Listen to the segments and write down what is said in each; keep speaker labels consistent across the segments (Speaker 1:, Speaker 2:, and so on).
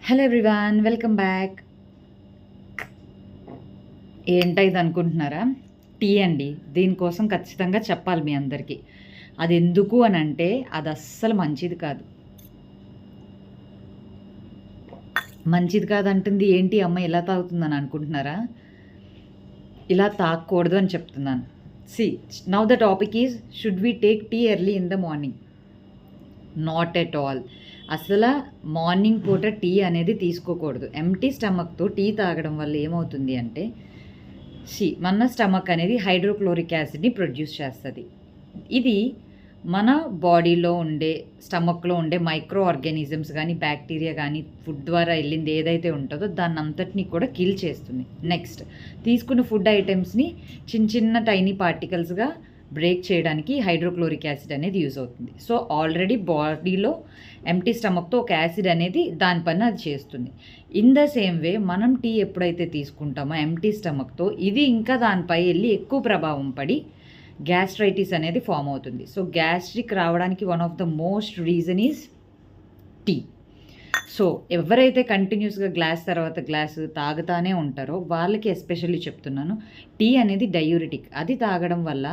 Speaker 1: Hello everyone, welcome back. ఏంటో ఇది అనుకుంటున్నారా? టీ అండి. దీనికోసం ఖచ్చితంగా చెప్పాలి మీ అందరికీ. అది ఎందుకు అని అంటే అది అస్సలు మంచిది కాదు. మంచిది కాదంటుంది ఏంటి అమ్మ ఇలా తాగుతుందని అనుకుంటున్నారా? ఇలా తాగకూడదు అని చెప్తున్నాను. See now the topic is, should we take tea early in the morning? Not at all. అసలు మార్నింగ్ పూట టీ అనేది తీసుకోకూడదు. ఎంటీ స్టమక్తో టీ తాగడం వల్ల ఏమవుతుంది అంటే మన స్టమక్ అనేది హైడ్రోక్లోరిక్ యాసిడ్ని ప్రొడ్యూస్ చేస్తుంది. ఇది మన బాడీలో ఉండే స్టమక్లో ఉండే మైక్రో ఆర్గానిజమ్స్ కానీ బ్యాక్టీరియా కానీ ఫుడ్ ద్వారా వెళ్ళింది ఏదైతే ఉంటుందో దాన్ని అంతటినీ కూడా కిల్ చేస్తుంది. నెక్స్ట్ తీసుకున్న ఫుడ్ ఐటమ్స్ని చిన్న చిన్న టైనీ పార్టికల్స్గా బ్రేక్ చేయడానికి హైడ్రోక్లోరిక్ యాసిడ్ అనేది యూజ్ అవుతుంది. సో ఆల్రెడీ బాడీలో ఎంటీ స్టమక్తో ఒక యాసిడ్ అనేది దాని పని అది చేస్తుంది. ఇన్ ద సేమ్ వే మనం టీ ఎప్పుడైతే తీసుకుంటామో ఎంటీ స్టమక్తో ఇది ఇంకా దానిపై వెళ్ళి ఎక్కువ ప్రభావం పడి గ్యాస్ట్రైటిస్ అనేది ఫామ్ అవుతుంది. సో గ్యాస్ట్రిక్ రావడానికి one of the most reason is T. So ఎవరైతే కంటిన్యూస్గా గ్లాస్ తర్వాత గ్లాస్ తాగుతానే ఉంటారో వాళ్ళకి ఎస్పెషల్లీ చెప్తున్నాను, టీ అనేది డయూరిటిక్. అది తాగడం వల్ల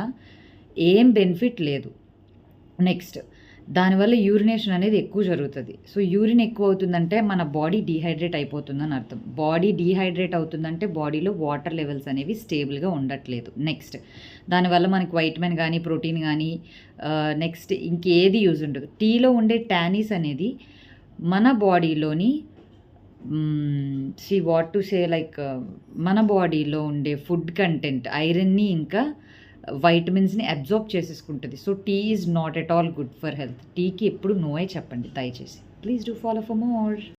Speaker 1: ఏం బెనిఫిట్ లేదు. నెక్స్ట్ దానివల్ల యూరినేషన్ అనేది ఎక్కువ జరుగుతుంది. సో యూరిన్ ఎక్కువ అవుతుందంటే మన బాడీ డీహైడ్రేట్ అయిపోతుందని అర్థం. బాడీ డీహైడ్రేట్ అవుతుందంటే బాడీలో వాటర్ లెవెల్స్ అనేవి స్టేబుల్గా ఉండట్లేదు. నెక్స్ట్ దానివల్ల మనకి వైటమిన్ కానీ ప్రోటీన్ కానీ నెక్స్ట్ ఇంకేది యూజ్ ఉండదు. టీలో ఉండే టానిస్ అనేది మన బాడీలోని మన బాడీలో ఉండే ఫుడ్ కంటెంట్ ఐరన్ని ఇంకా వైటమిన్స్ని అబ్జార్బ్ చేసేసుకుంటుంది. So tea is not at all good for health. టీకి ఎప్పుడు నోయే చెప్పండి దయచేసి. Please do follow for more.